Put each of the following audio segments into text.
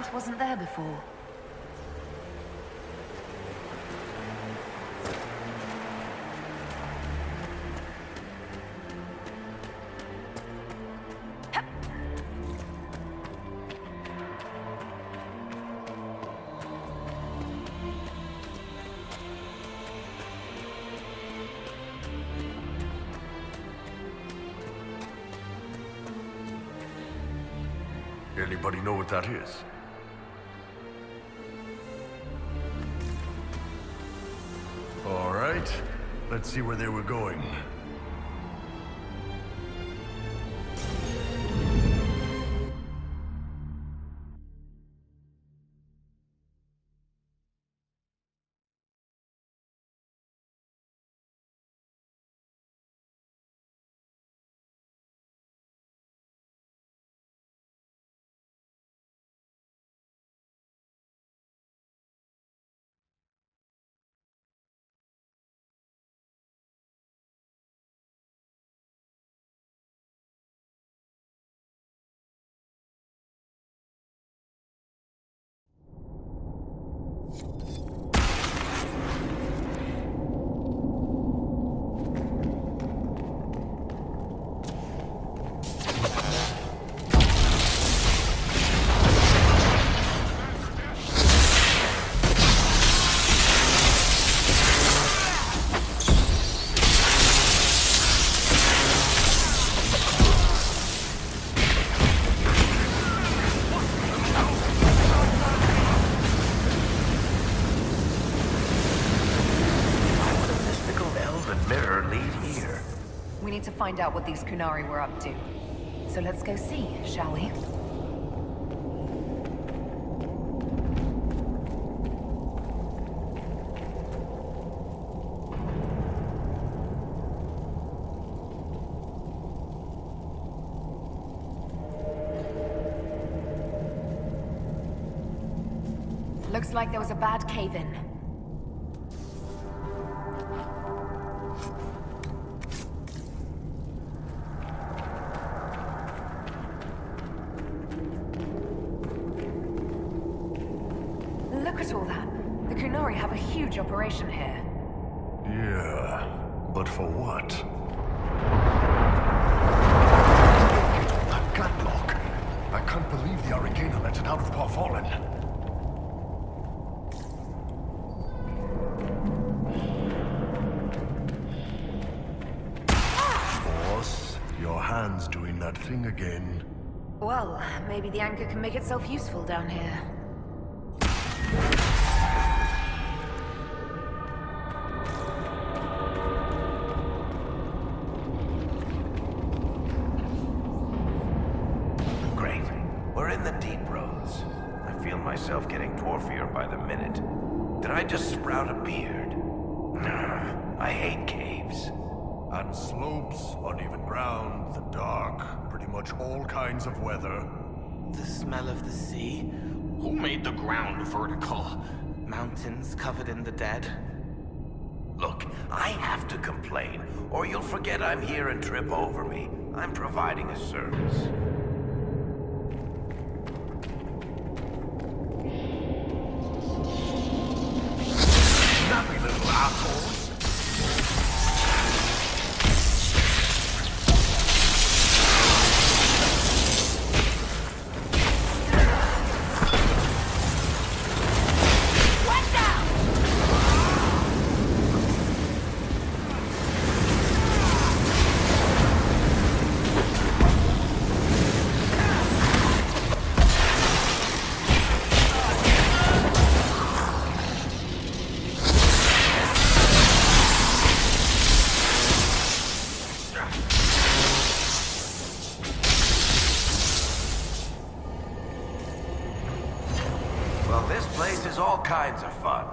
Earth wasn't there before. Anybody know what that is? All right, let's see where they were going. We need to find out what these Kunari were up to. So let's go see, shall we? Looks like there was a bad cave-in. Look at all that. The Kunari have a huge operation here. Yeah, but for what? That catlock! I can't believe the Arcana let it out of Parfallen. Boss, your hand's doing that thing again. Well, maybe the anchor can make itself useful down here. Great. We're in the deep roads. I feel myself getting dwarfier by the minute. Did I just sprout a beard? I hate caves. And slopes, uneven ground, the dark, pretty much all kinds of weather. The smell of the sea? Who made the ground vertical? Mountains covered in the dead? Look, I have to complain, or you'll forget I'm here and trip over me. I'm providing a service. Snappy little assholes! Well, this place is all kinds of fun.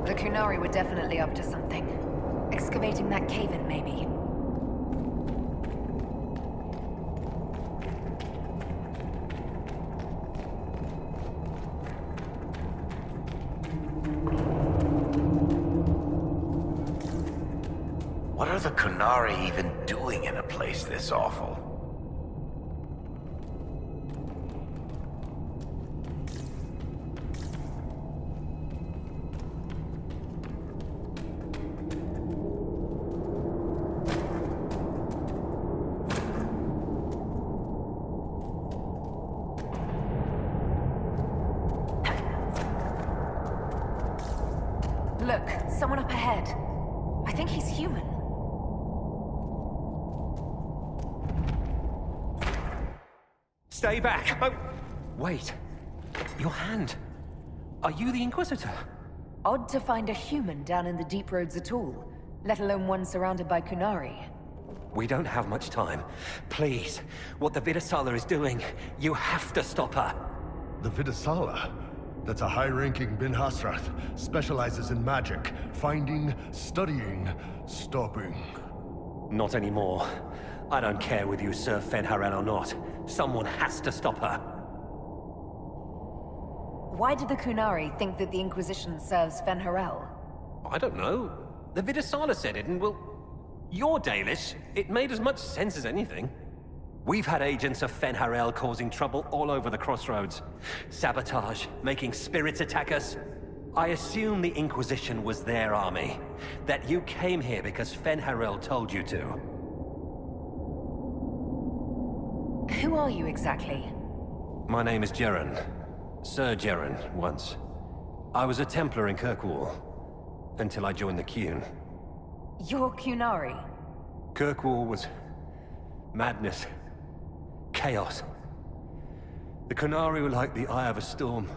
The Kunari were definitely up to something. Excavating that cave-in, maybe. Kunari even doing in a place this awful? Look, someone up ahead. I think he's human. Stay back! Oh, wait. Your hand. Are you the Inquisitor? Odd to find a human down in the deep roads at all, let alone one surrounded by Kunari. We don't have much time. Please, what the Vidasala is doing, you have to stop her. The Vidasala? That's a high-ranking Bin Hasrath. Specializes in magic. Finding, studying, stopping. Not anymore. I don't care whether you serve Fenharel or not. Someone has to stop her. Why did the Kunari think that the Inquisition serves Fenharel? I don't know. The Vidasala said it, and well... You're Dalish. It made as much sense as anything. We've had agents of Fenharel causing trouble all over the crossroads. Sabotage, making spirits attack us. I assume the Inquisition was their army. That you came here because Fenharel told you to. Who are you exactly? My name is Jeren. Sir Jeren, once. I was a Templar in Kirkwall. Until I joined the Qun. You're Kunari. Kirkwall was... madness. Chaos. The Kunari were like the eye of a storm.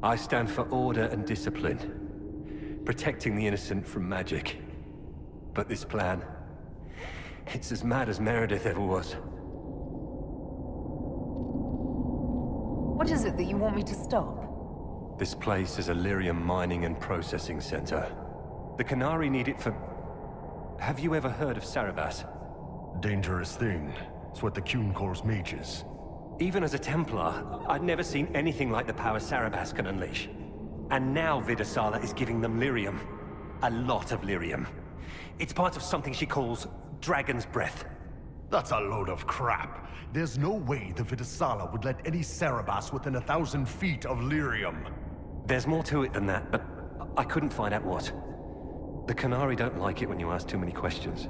I stand for order and discipline. Protecting the innocent from magic. But this plan... it's as mad as Meredith ever was. What is it that you want me to stop? This place is a lyrium mining and processing center. The Kunari need it for... Have you ever heard of Sarabas? Dangerous thing. It's what the Qun calls mages. Even as a Templar, I'd never seen anything like the power Sarabas can unleash. And now Vidasala is giving them lyrium. A lot of lyrium. It's part of something she calls Dragon's Breath. That's a load of crap. There's no way the Vidasala would let any Sarabas within 1,000 feet of lyrium. There's more to it than that, but I couldn't find out what. The Kunari don't like it when you ask too many questions.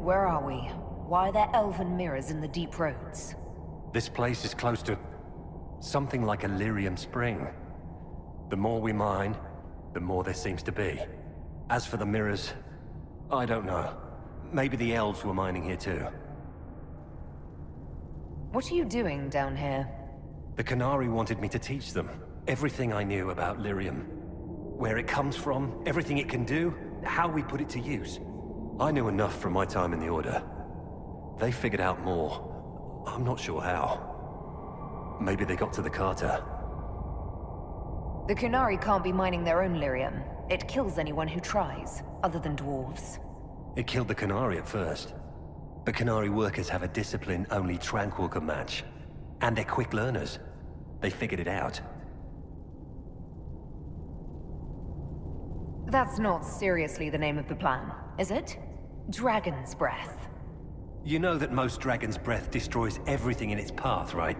Where are we? Why are there elven mirrors in the deep roads? This place is close to... something like a lyrium spring. The more we mine, the more there seems to be. As for the mirrors, I don't know. Maybe the elves were mining here too. What are you doing down here? The Kunari wanted me to teach them everything I knew about lyrium. Where it comes from, everything it can do, how we put it to use. I knew enough from my time in the Order. They figured out more. I'm not sure how. Maybe they got to the Carter. The Kunari can't be mining their own lyrium. It kills anyone who tries, other than dwarves. It killed the Kunari at first. But Kunari workers have a discipline only Tranquil can match. And they're quick learners. They figured it out. That's not seriously the name of the plan, is it? Dragon's Breath. You know that most Dragon's Breath destroys everything in its path, right?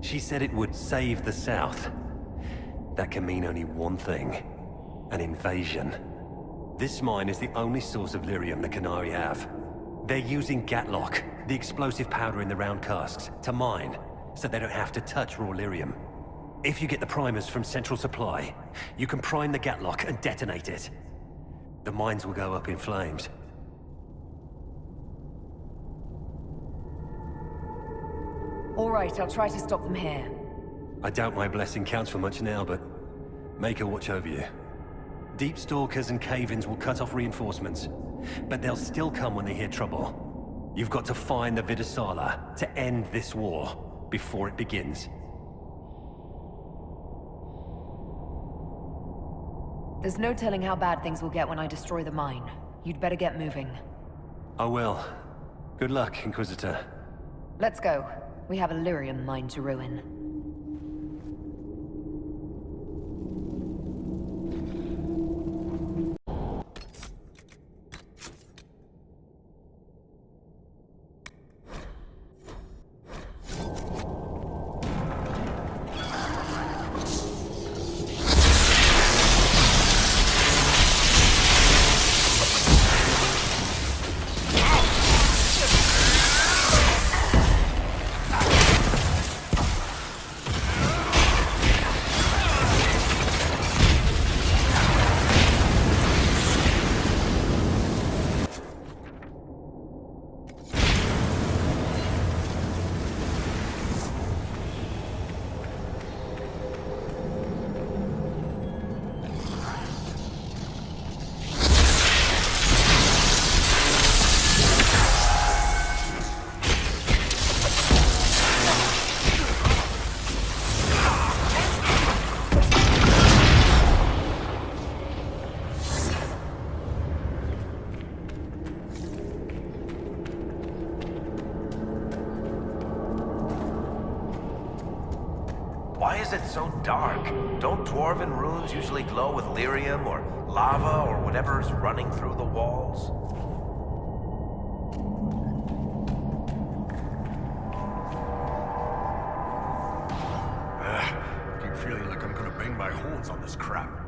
She said it would save the South. That can mean only one thing. An invasion. This mine is the only source of lyrium the Kunari have. They're using Gatlock, the explosive powder in the round casks, to mine, so they don't have to touch raw lyrium. If you get the primers from Central Supply, you can prime the Gatlock and detonate it. The mines will go up in flames. All right, I'll try to stop them here. I doubt my blessing counts for much now, but make her watch over you. Deep Stalkers and Cave-ins will cut off reinforcements, but they'll still come when they hear trouble. You've got to find the Vidasala to end this war before it begins. There's no telling how bad things will get when I destroy the mine. You'd better get moving. I will. Good luck, Inquisitor. Let's go. We have a lyrium mine to ruin. is it so dark? Don't dwarven runes usually glow with lyrium or lava or whatever's running through the walls? Keep feeling like I'm gonna bang my horns on this crap.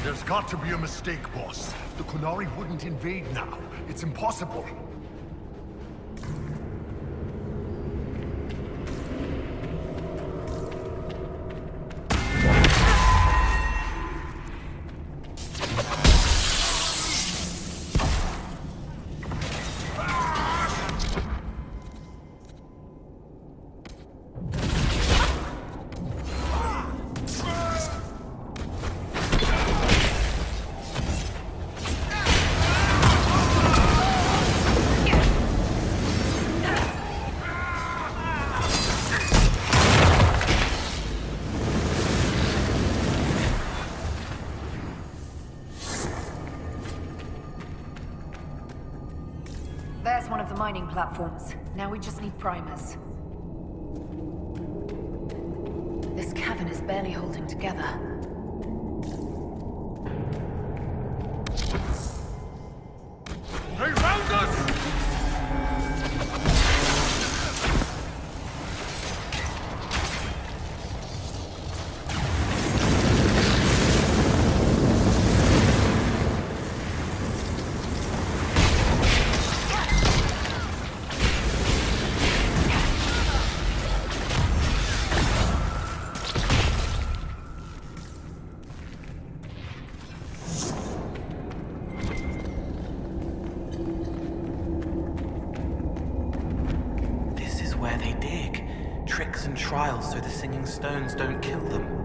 There's got to be a mistake, boss. The Qunari wouldn't invade now. It's impossible. There's one of the mining platforms. Now we just need primers. This cavern is barely holding together. They found us! Where they dig. Tricks and trials so the singing stones don't kill them.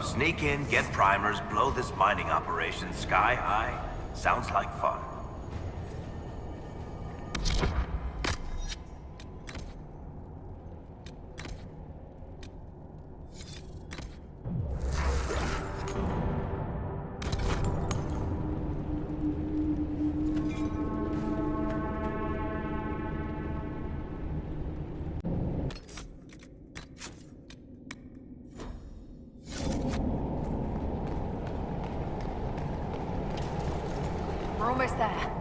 Sneak in, get primers, blow this mining operation sky high. Sounds like fun. We're almost there.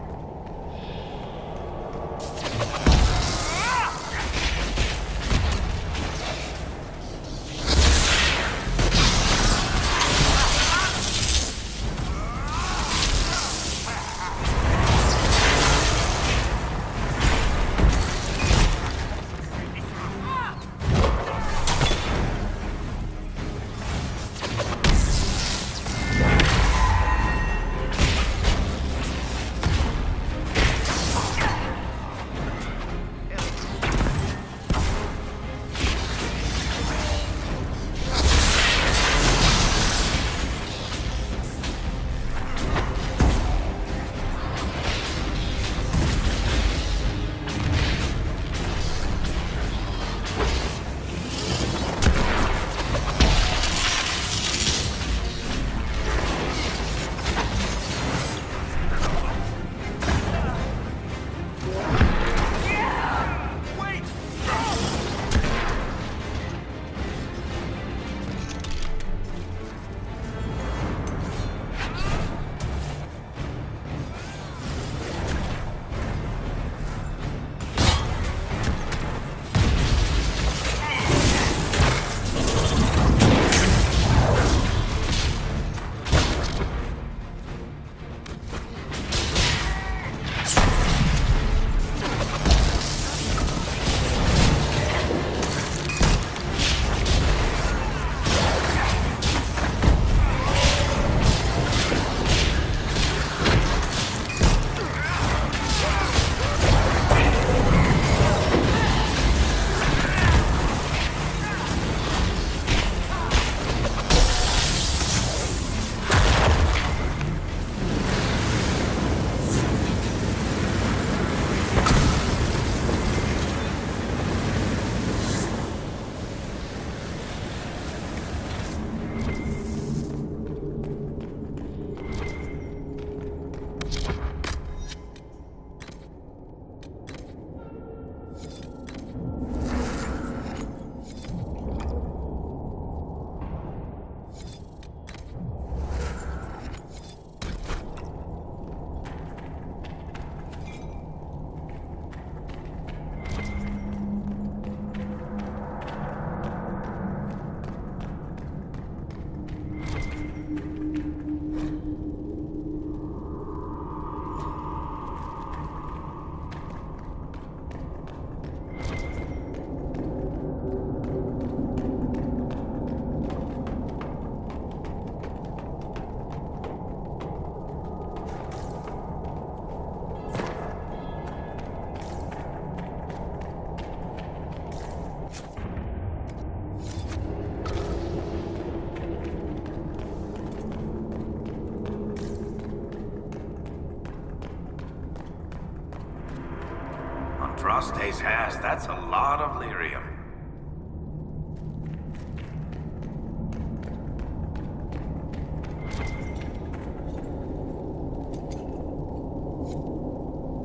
Frostace has, that's a lot of lyrium.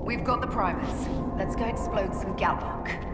We've got the primers. Let's go explode some Gallock.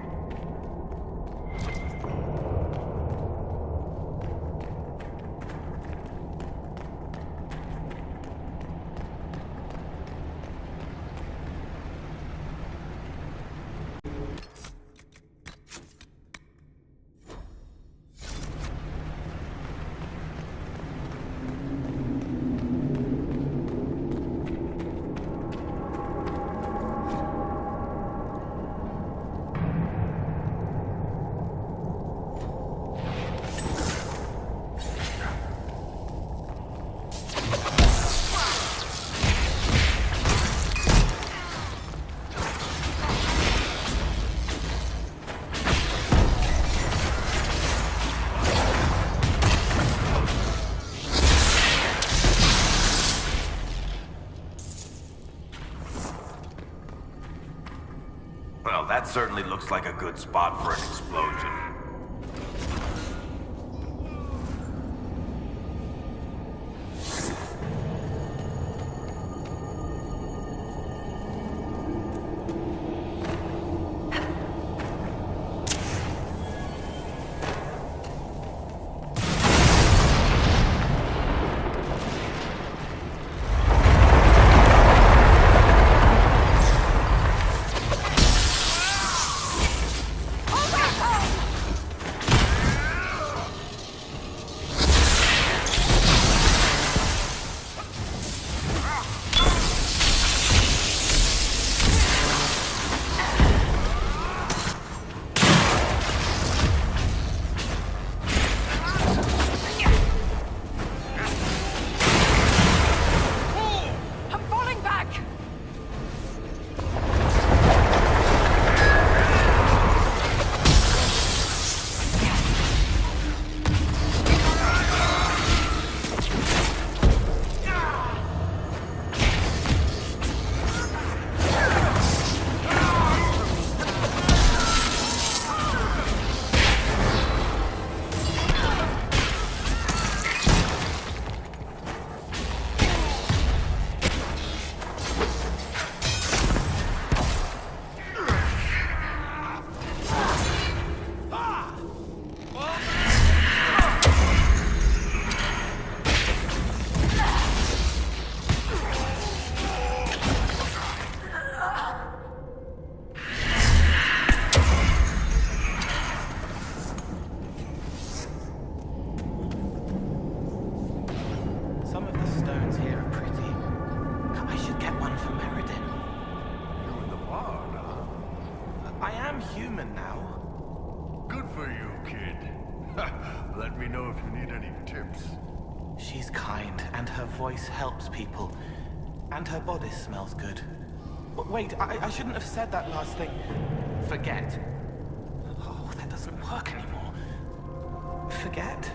Well, that certainly looks like a good spot for an explosion. human now. Good for you, kid. Let me know if you need any tips. She's kind, and her voice helps people. And her bodice smells good. Wait, I shouldn't have said that last thing. Forget. Oh, that doesn't work anymore. Forget?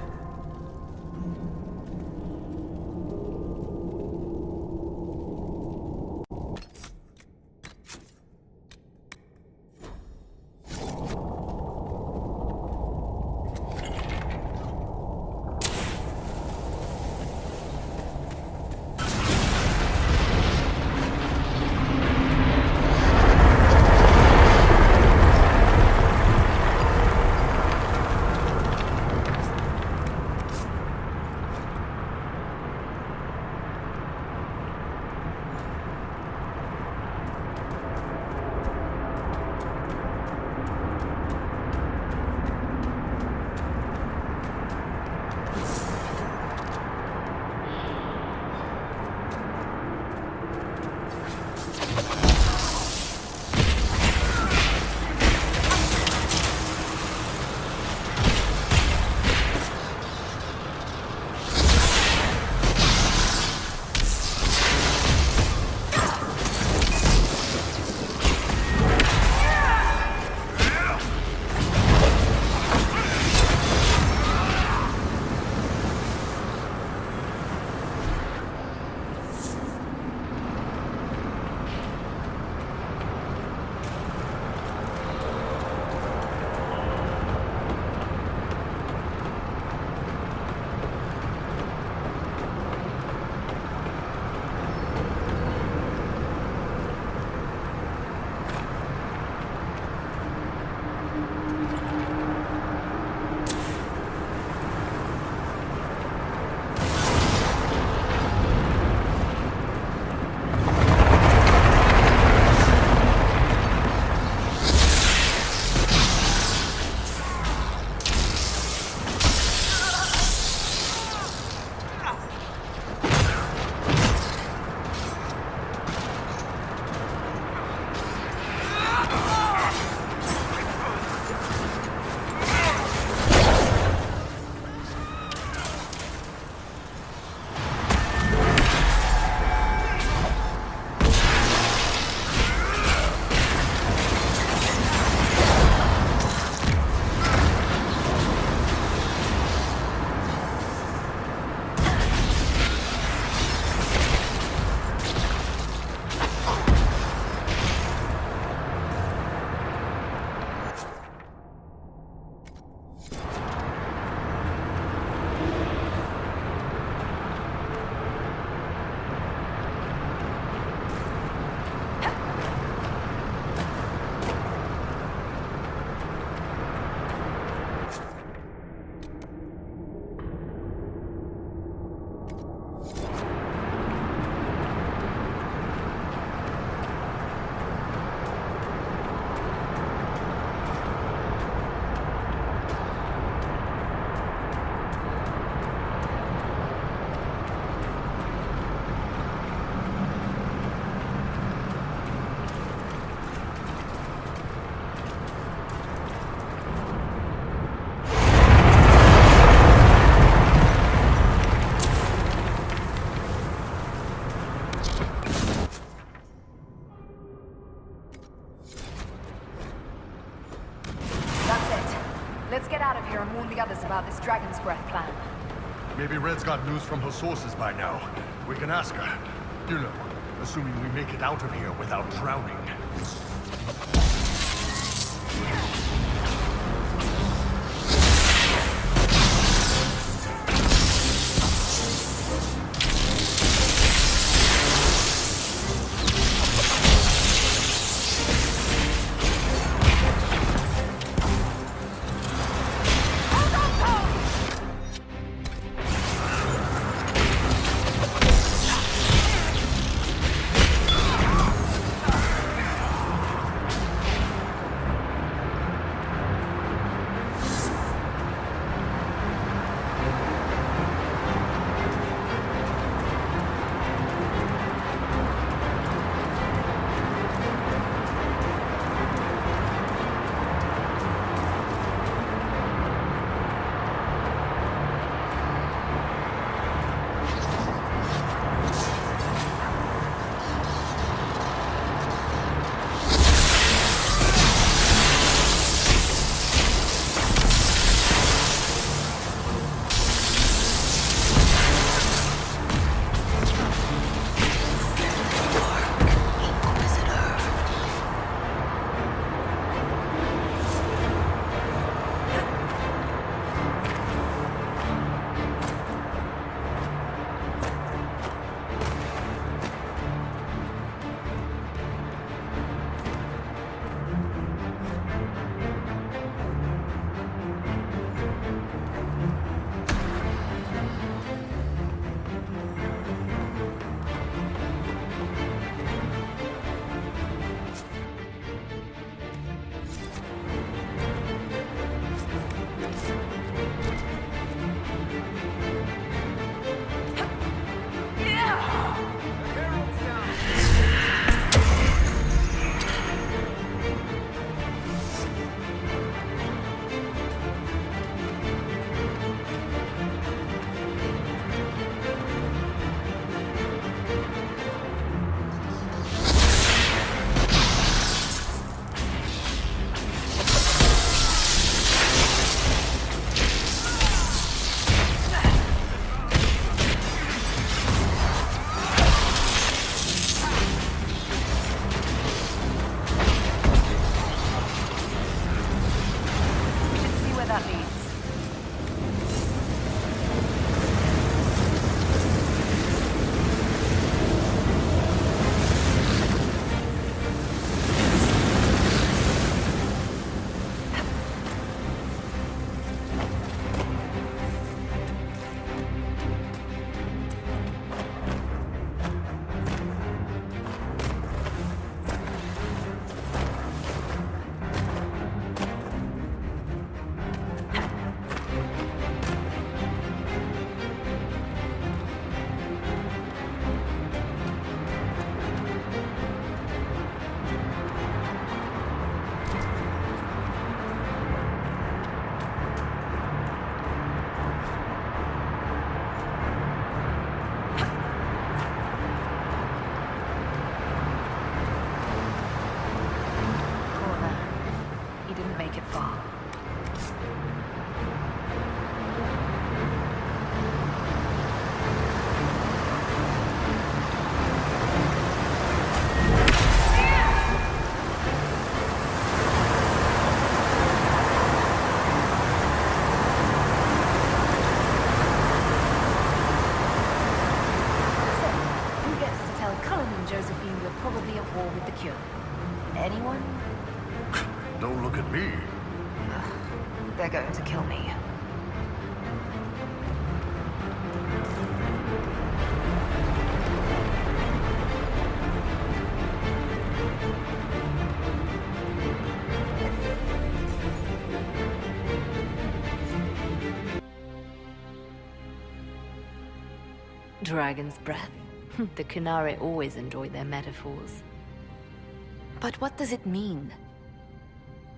Let's get out of here and warn the others about this Dragon's Breath plan. Maybe Red's got news from her sources by now. We can ask her. You know, assuming we make it out of here without drowning. Anyone? Don't look at me. They're going to kill me. Dragon's breath. The Kunari always enjoy their metaphors. But what does it mean?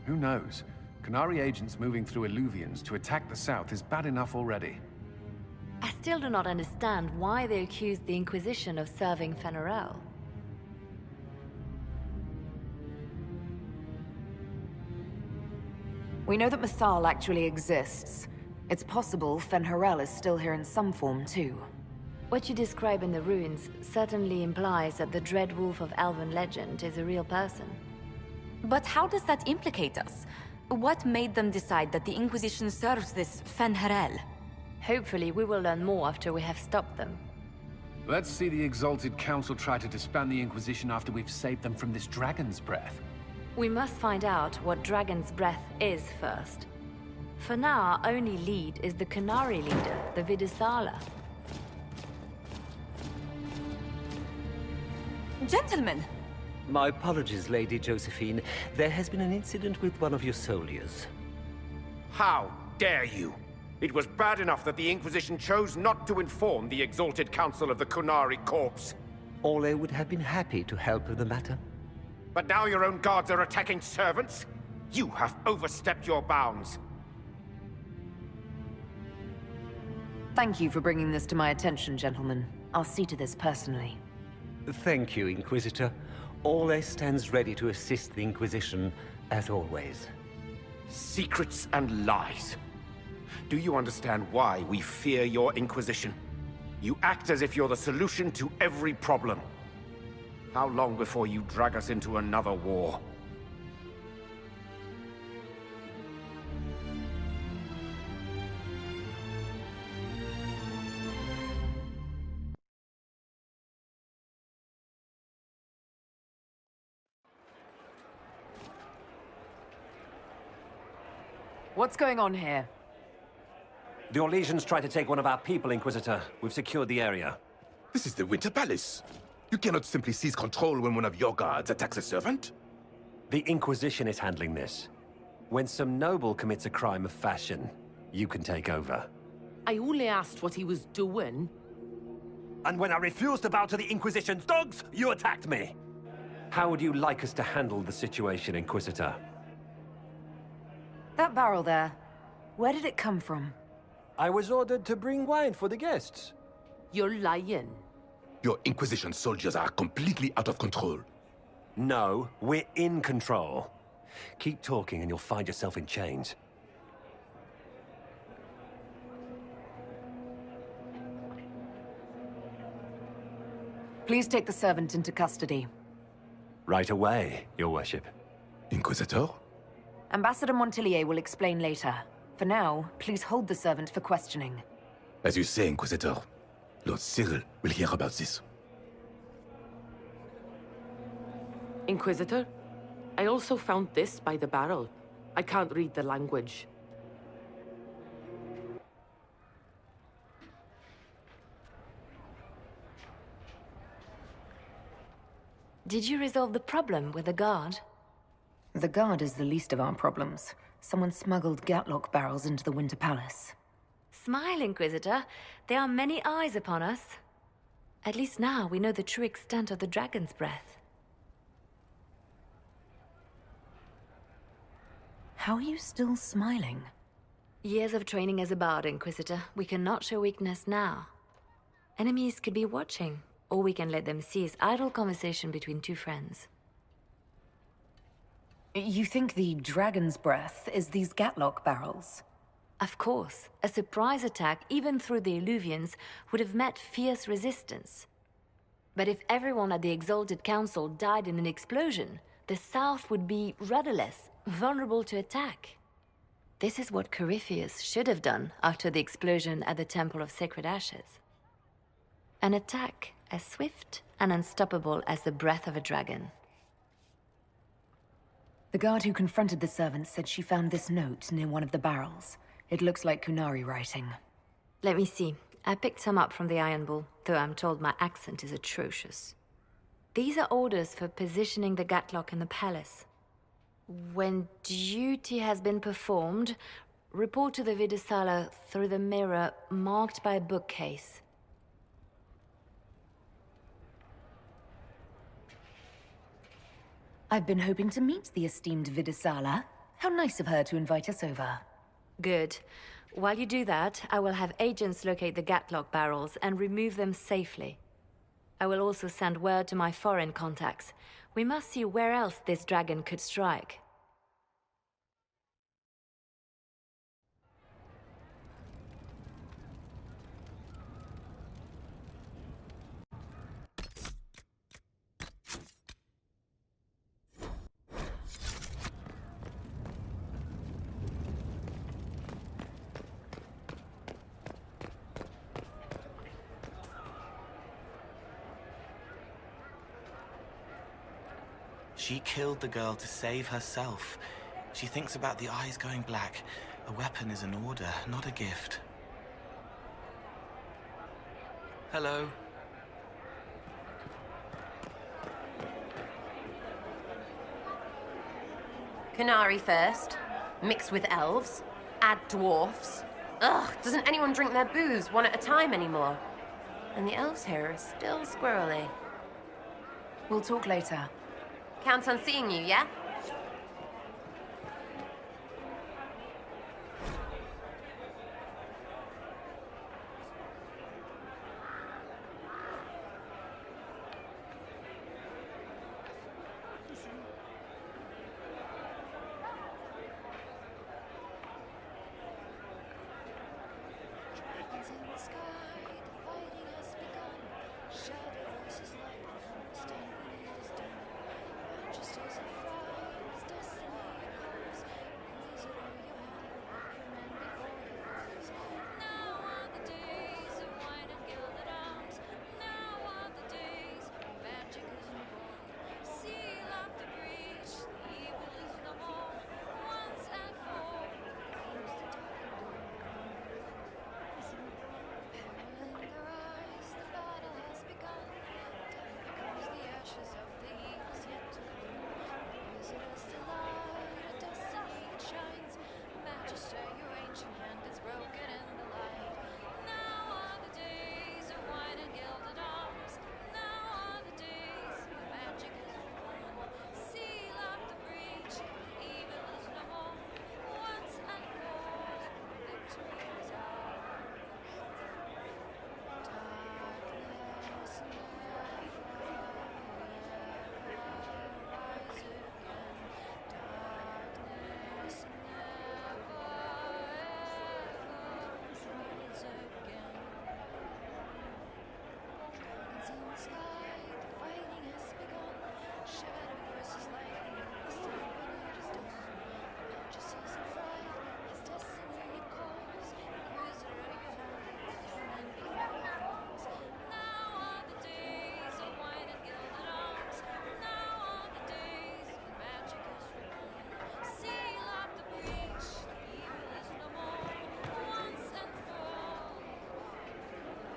Who knows? Kunari agents moving through Illuvians to attack the south is bad enough already. I still do not understand why they accused the Inquisition of serving Fenarel. We know that Mythal actually exists. It's possible Fen'Harel is still here in some form, too. What you describe in the ruins certainly implies that the Dread Wolf of Elven legend is a real person. But how does that implicate us? What made them decide that the Inquisition serves this Fen'Harel? Hopefully we will learn more after we have stopped them. Let's see the Exalted Council try to disband the Inquisition after we've saved them from this dragon's breath. We must find out what Dragon's Breath is first. For now, our only lead is the Qunari leader, the Vidusala. Gentlemen! My apologies, Lady Josephine. There has been an incident with one of your soldiers. How dare you? It was bad enough that the Inquisition chose not to inform the Exalted Council of the Qunari corpse. Ole would have been happy to help with the matter. But now your own guards are attacking servants? You have overstepped your bounds. Thank you for bringing this to my attention, gentlemen. I'll see to this personally. Thank you, Inquisitor. Ole stands ready to assist the Inquisition, as always. Secrets and lies. Do you understand why we fear your Inquisition? You act as if you're the solution to every problem. How long before you drag us into another war? What's going on here? The Orlesians tried to take one of our people, Inquisitor. We've secured the area. This is the Winter Palace. You cannot simply seize control when one of your guards attacks a servant. The Inquisition is handling this. When some noble commits a crime of fashion, you can take over. I only asked what he was doing. And when I refused to bow to the Inquisition's dogs, you attacked me! How would you like us to handle the situation, Inquisitor? That barrel there, where did it come from? I was ordered to bring wine for the guests. You're lying. Your Inquisition soldiers are completely out of control. No, we're in control. Keep talking and you'll find yourself in chains. Please take the servant into custody. Right away, Your Worship. Inquisitor? Ambassador Montillier will explain later. For now, please hold the servant for questioning. As you say, Inquisitor. Lord Cyril will hear about this. Inquisitor, I also found this by the barrel. I can't read the language. Did you resolve the problem with the guard? The guard is the least of our problems. Someone smuggled Gatlock barrels into the Winter Palace. Smile, Inquisitor. There are many eyes upon us. At least now we know the true extent of the Dragon's Breath. How are you still smiling? Years of training as a bard, Inquisitor. We cannot show weakness now. Enemies could be watching, or we can let them seize idle conversation between two friends. You think the Dragon's Breath is these Gatlock barrels? Of course. A surprise attack, even through the Illuvians, would have met fierce resistance. But if everyone at the Exalted Council died in an explosion, the South would be rudderless, vulnerable to attack. This is what Corypheus should have done after the explosion at the Temple of Sacred Ashes. An attack as swift and unstoppable as the breath of a dragon. The guard who confronted the servant said she found this note near one of the barrels. It looks like Qunari writing. Let me see. I picked some up from the Iron Bull, though I'm told my accent is atrocious. These are orders for positioning the Gatlock in the palace. When duty has been performed, report to the Vidusala through the mirror marked by a bookcase. I've been hoping to meet the esteemed Vidusala. How nice of her to invite us over. Good. While you do that, I will have agents locate the Gatlock barrels and remove them safely. I will also send word to my foreign contacts. We must see where else this dragon could strike. She killed the girl to save herself. She thinks about the eyes going black. A weapon is an order, not a gift. Hello. Qunari first, mixed with elves, add dwarfs. Ugh, doesn't anyone drink their booze one at a time anymore? And the elves here are still squirrely. We'll talk later. Count on seeing you, yeah?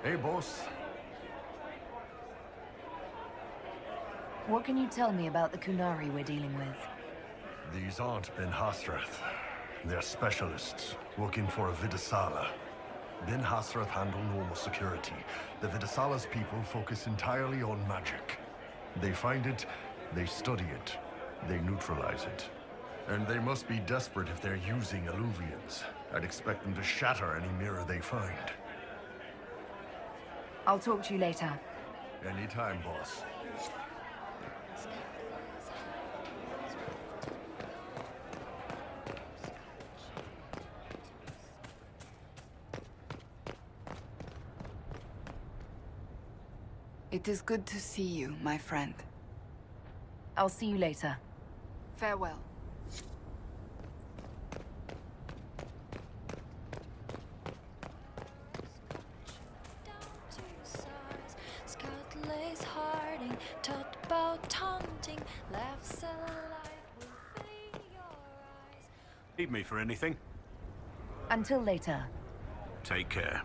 Hey, boss. What can you tell me about the Qunari we're dealing with? These aren't Ben Hasrath. They're specialists, working for a Vidasala. Ben Hasrath handle normal security. The Vidasala's people focus entirely on magic. They find it, they study it, they neutralize it. And they must be desperate if they're using Illuvians. I'd expect them to shatter any mirror they find. I'll talk to you later. Anytime, boss. It is good to see you, my friend. I'll see you later. Farewell. Need me for anything? Until later. Take care.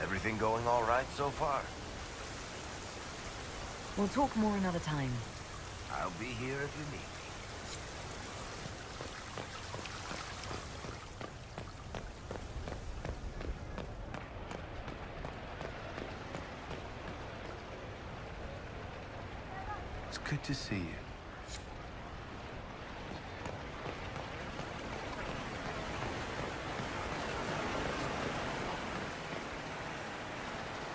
Everything going all right so far? We'll talk more another time. I'll be here if you need me. It's good to see you.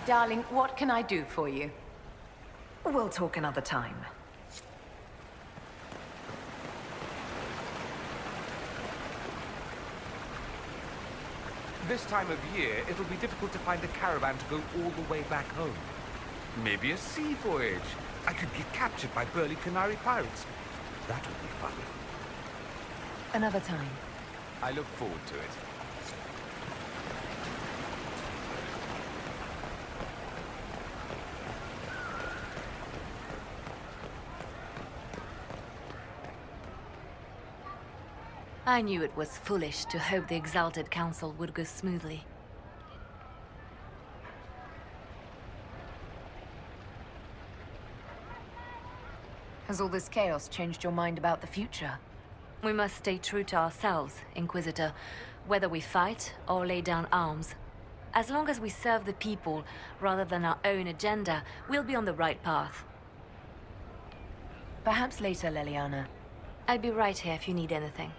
Darling, what can I do for you? We'll talk another time. This time of year, it'll be difficult to find a caravan to go all the way back home. Maybe a sea voyage. I could get captured by burly Canary pirates. That would be fun. Another time. I look forward to it. I knew it was foolish to hope the Exalted Council would go smoothly. Has all this chaos changed your mind about the future? We must stay true to ourselves, Inquisitor, whether we fight or lay down arms. As long as we serve the people, rather than our own agenda, we'll be on the right path. Perhaps later, Leliana. I'll be right here if you need anything.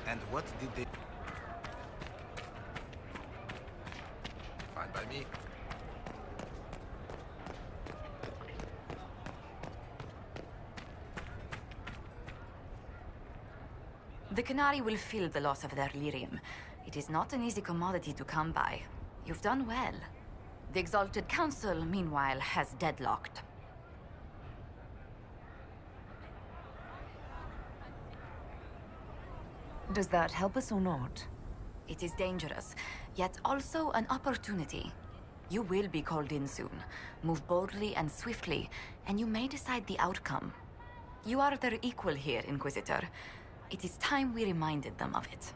And what did they... Fine by me. The Canary will feel the loss of their lyrium. It is not an easy commodity to come by. You've done well. The Exalted Council, meanwhile, has deadlocked. Does that help us or not? It is dangerous, yet also an opportunity. You will be called in soon. Move boldly and swiftly, and you may decide the outcome. You are their equal here, Inquisitor. It is time we reminded them of it.